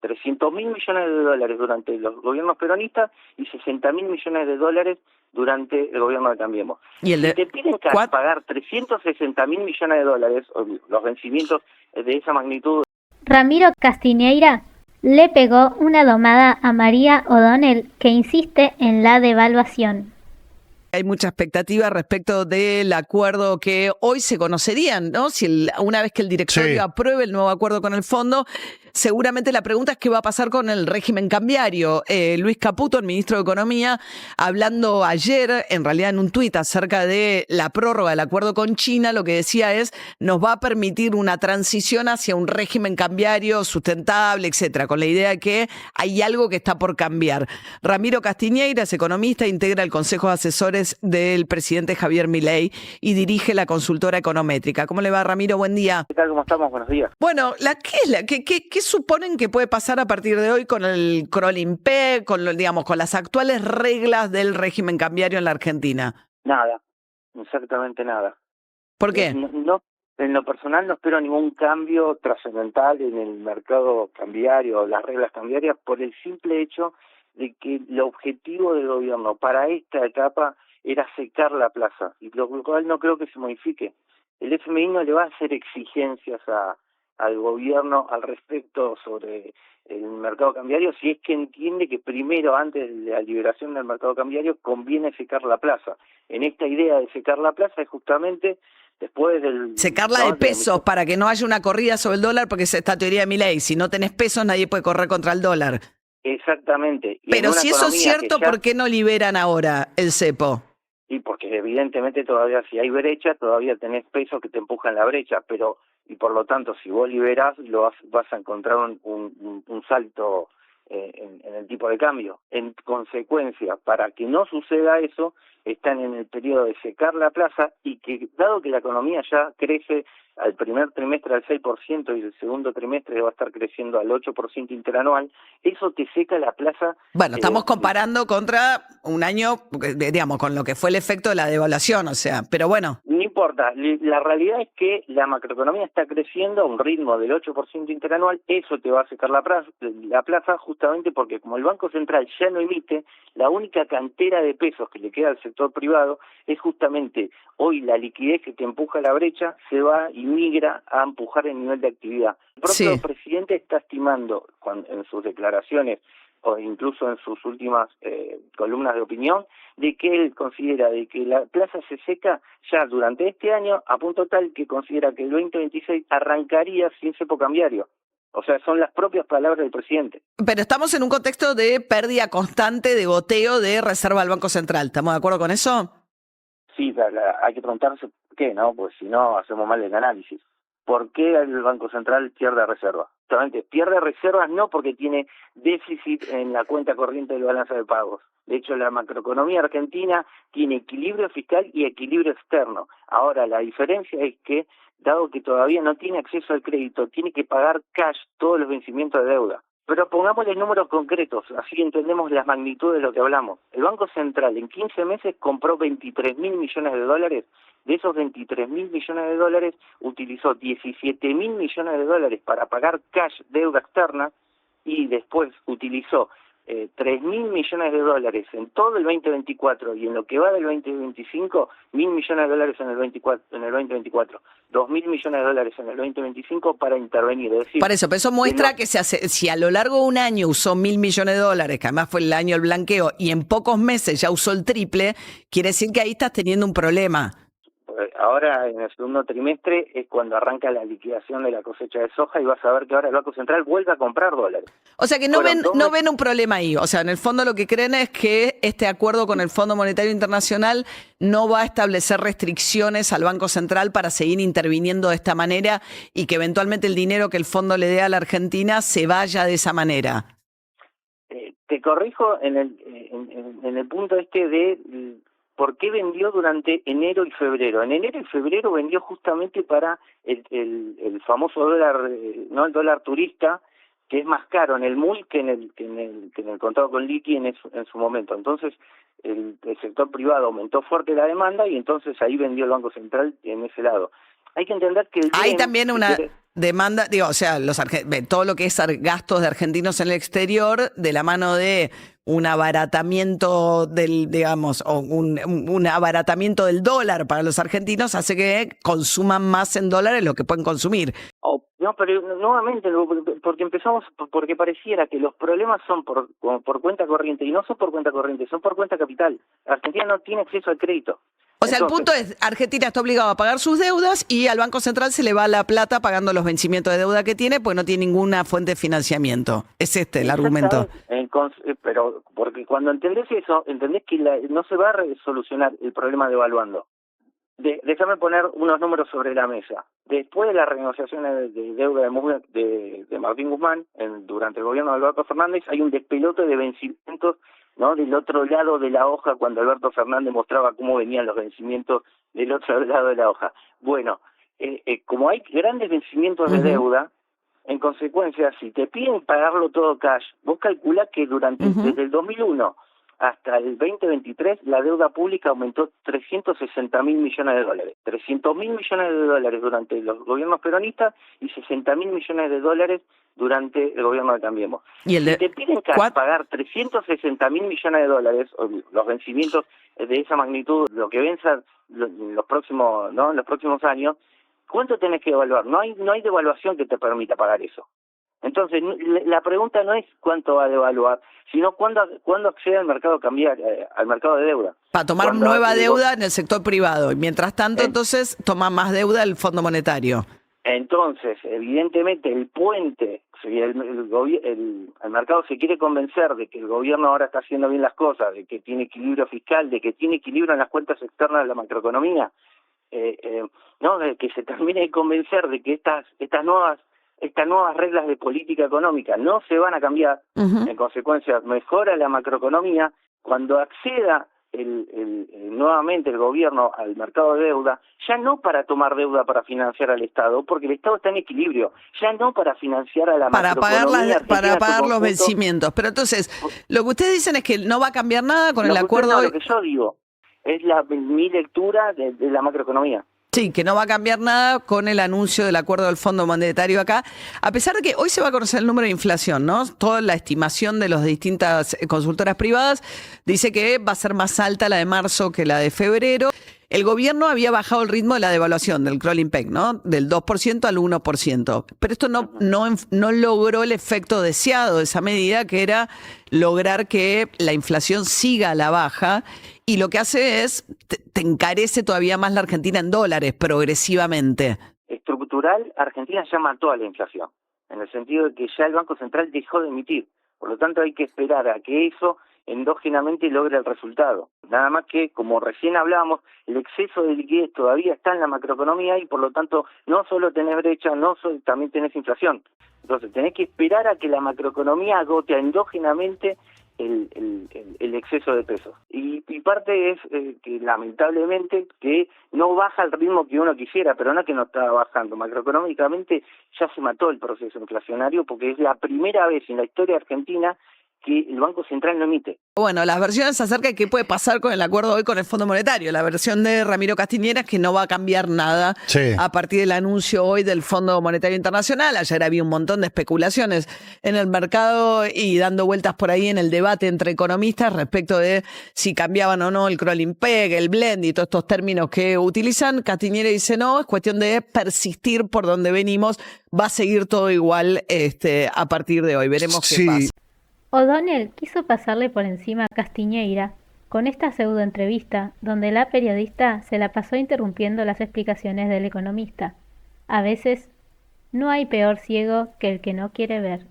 300.000 millones de dólares durante los gobiernos peronistas y 60.000 millones de dólares durante el gobierno de Cambiemos. ¿Y si te piden pagar 360.000 millones de dólares, o los vencimientos de esa magnitud. Ramiro Castiñeira le pegó una domada a María O'Donnell, que insiste en la devaluación. Hay mucha expectativa respecto del acuerdo que hoy se conocerían, ¿no? Si una vez que el directorio apruebe el nuevo acuerdo con el fondo, seguramente la pregunta es qué va a pasar con el régimen cambiario. Luis Caputo, el ministro de Economía, hablando ayer, en realidad en un tuit acerca de la prórroga del acuerdo con China, lo que decía es, nos va a permitir una transición hacia un régimen cambiario sustentable, etcétera, con la idea de que hay algo que está por cambiar. Ramiro Castiñeira es economista, integra el Consejo de Asesores del presidente Javier Milei y dirige la consultora econométrica. ¿Cómo le va, Ramiro? Buen día. ¿Qué tal? ¿Cómo estamos? Buenos días. Bueno, ¿qué suponen que puede pasar a partir de hoy con el CROLIMPE, con las actuales reglas del régimen cambiario en la Argentina? Nada, exactamente nada. ¿Por qué? No, en lo personal no espero ningún cambio trascendental en el mercado cambiario, las reglas cambiarias, por el simple hecho de que el objetivo del gobierno para esta etapa era secar la plaza, y lo cual no creo que se modifique. El FMI no le va a hacer exigencias al gobierno al respecto sobre el mercado cambiario si es que entiende que primero, antes de la liberación del mercado cambiario, conviene secar la plaza. En esta idea de secar la plaza es justamente después del... Secarla de pesos para que no haya una corrida sobre el dólar, porque es esta teoría de Milei, si no tenés pesos nadie puede correr contra el dólar. Exactamente. Pero si eso es cierto, ¿por qué no liberan ahora el cepo? Y porque evidentemente todavía si hay brecha, todavía tenés pesos que te empujan la brecha, y por lo tanto si vos liberás, vas a encontrar un salto en el tipo de cambio. En consecuencia, para que no suceda eso, están en el periodo de secar la plaza y que, dado que la economía ya crece al primer trimestre al 6% y el segundo trimestre va a estar creciendo al 8% interanual, eso te seca la plaza. Bueno, estamos comparando contra un año, digamos, con lo que fue el efecto de la devaluación, o sea, pero bueno. No importa, la realidad es que la macroeconomía está creciendo a un ritmo del 8% interanual, eso te va a secar la plaza justamente porque como el Banco Central ya no emite, la única cantera de pesos que le queda al sector privado es justamente hoy la liquidez que te empuja la brecha se va y migra a empujar el nivel de actividad. El propio presidente está estimando en sus declaraciones o incluso en sus últimas columnas de opinión, de que él considera de que la plaza se seca ya durante este año a punto tal que considera que el 2026 arrancaría sin cepo cambiario. O sea, son las propias palabras del presidente. Pero estamos en un contexto de pérdida constante, de goteo de reserva del Banco Central. ¿Estamos de acuerdo con eso? Sí, hay que preguntarse por qué, ¿no? Pues si no, hacemos mal el análisis. ¿Por qué el Banco Central pierde reservas? Justamente, pierde reservas no porque tiene déficit en la cuenta corriente del balance de pagos. De hecho, la macroeconomía argentina tiene equilibrio fiscal y equilibrio externo. Ahora, la diferencia es que, dado que todavía no tiene acceso al crédito, tiene que pagar cash todos los vencimientos de deuda. Pero pongámosle números concretos, así entendemos las magnitudes de lo que hablamos. El Banco Central en 15 meses compró 23.000 millones de dólares. De esos 23.000 millones de dólares, utilizó 17.000 millones de dólares para pagar cash deuda externa y después utilizó 3.000 millones de dólares en todo el 2024 y en lo que va del 2025, 1.000 millones de dólares en el 2024, 2.000 millones de dólares en el 2025 para intervenir. Es decir, para eso, pero eso muestra que si a lo largo de un año usó 1.000 millones de dólares, que además fue el año del blanqueo, y en pocos meses ya usó el triple, quiere decir que ahí estás teniendo un problema. Ahora, en el segundo trimestre, es cuando arranca la liquidación de la cosecha de soja y vas a ver que ahora el Banco Central vuelve a comprar dólares. O sea que no ven un problema ahí. O sea, en el fondo lo que creen es que este acuerdo con el Fondo Monetario Internacional no va a establecer restricciones al Banco Central para seguir interviniendo de esta manera y que eventualmente el dinero que el fondo le dé a la Argentina se vaya de esa manera. Te corrijo en el punto de... ¿Por qué vendió durante enero y febrero? En enero y febrero vendió justamente para el famoso dólar, no el dólar turista, que es más caro en el MUL que en el contado con liqui en su momento. Entonces, el sector privado aumentó fuerte la demanda y entonces ahí vendió el Banco Central en ese lado. Hay que entender que hay también demanda, digo, o sea, todo lo que es gastos de argentinos en el exterior, de la mano de un abaratamiento digamos, o un abaratamiento del dólar para los argentinos, hace que consuman más en dólares lo que pueden consumir. No, pero nuevamente, porque pareciera que los problemas son por cuenta corriente, y no son por cuenta corriente, son por cuenta capital. Argentina no tiene acceso al crédito. O sea, entonces, el punto es, Argentina está obligado a pagar sus deudas y al Banco Central se le va la plata pagando los vencimientos de deuda que tiene, pues no tiene ninguna fuente de financiamiento. Es el argumento. Pero porque cuando entendés eso, entendés que no se va a solucionar el problema devaluando. Déjame poner unos números sobre la mesa. Después de las renegociaciones de deuda de Martín Guzmán, durante el gobierno de Alberto Fernández, hay un despelote de vencimientos, ¿no? Del otro lado de la hoja, cuando Alberto Fernández mostraba cómo venían los vencimientos del otro lado de la hoja. Bueno, como hay grandes vencimientos de deuda, en consecuencia, si te piden pagarlo todo cash, vos calculás que desde el 2001 hasta el 2023 la deuda pública aumentó 360.000 millones de dólares. 300.000 millones de dólares durante los gobiernos peronistas y 60.000 millones de dólares durante el gobierno de Cambiemos. Si te piden pagar 360.000 millones de dólares, o los vencimientos de esa magnitud, lo que venza los próximos años, ¿cuánto tenés que devaluar? No hay devaluación que te permita pagar eso. Entonces, la pregunta no es cuánto va a devaluar, sino cuándo accede al mercado al mercado de deuda. Para tomar nueva deuda en el sector privado. Y mientras tanto, entonces, toma más deuda el Fondo Monetario. Entonces, evidentemente, el puente, si el mercado se quiere convencer de que el gobierno ahora está haciendo bien las cosas, de que tiene equilibrio fiscal, de que tiene equilibrio en las cuentas externas de la macroeconomía, de que se termine de convencer de que estas nuevas reglas de política económica no se van a cambiar, en consecuencia mejora la macroeconomía, cuando acceda nuevamente el gobierno al mercado de deuda, ya no para tomar deuda para financiar al Estado, porque el Estado está en equilibrio, ya no para financiar a la macroeconomía. Para pagar los vencimientos. Pero entonces, lo que ustedes dicen es que no va a cambiar nada con el acuerdo. Lo que yo digo es mi lectura de la macroeconomía. Sí, que no va a cambiar nada con el anuncio del acuerdo del Fondo Monetario acá, a pesar de que hoy se va a conocer el número de inflación, ¿no? Toda la estimación de las distintas consultoras privadas dice que va a ser más alta la de marzo que la de febrero. El gobierno había bajado el ritmo de la devaluación del crawling peg, ¿no? Del 2% al 1%. Pero esto no logró el efecto deseado de esa medida, que era lograr que la inflación siga a la baja. Y lo que hace es, te encarece todavía más la Argentina en dólares progresivamente. Estructural, Argentina ya mató a la inflación, en el sentido de que ya el Banco Central dejó de emitir. Por lo tanto, hay que esperar a que eso endógenamente logre el resultado. Nada más que, como recién hablábamos, el exceso de liquidez todavía está en la macroeconomía y por lo tanto no solo tenés brecha, también tenés inflación. Entonces tenés que esperar a que la macroeconomía agote endógenamente el exceso de pesos. Y parte es que lamentablemente que no baja al ritmo que uno quisiera, pero no es que no está bajando. Macroeconómicamente ya se mató el proceso inflacionario porque es la primera vez en la historia argentina que el Banco Central no emite. Bueno, las versiones acerca de qué puede pasar con el acuerdo hoy con el Fondo Monetario. La versión de Ramiro Castiñera es que no va a cambiar nada a partir del anuncio hoy del Fondo Monetario Internacional. Ayer había un montón de especulaciones en el mercado y dando vueltas por ahí en el debate entre economistas respecto de si cambiaban o no el crawling peg, el blend y todos estos términos que utilizan. Castiñera dice no, es cuestión de persistir por donde venimos. Va a seguir todo igual a partir de hoy. Veremos qué pasa. O'Donnell quiso pasarle por encima a Castiñeira con esta pseudoentrevista donde la periodista se la pasó interrumpiendo las explicaciones del economista. A veces, no hay peor ciego que el que no quiere ver.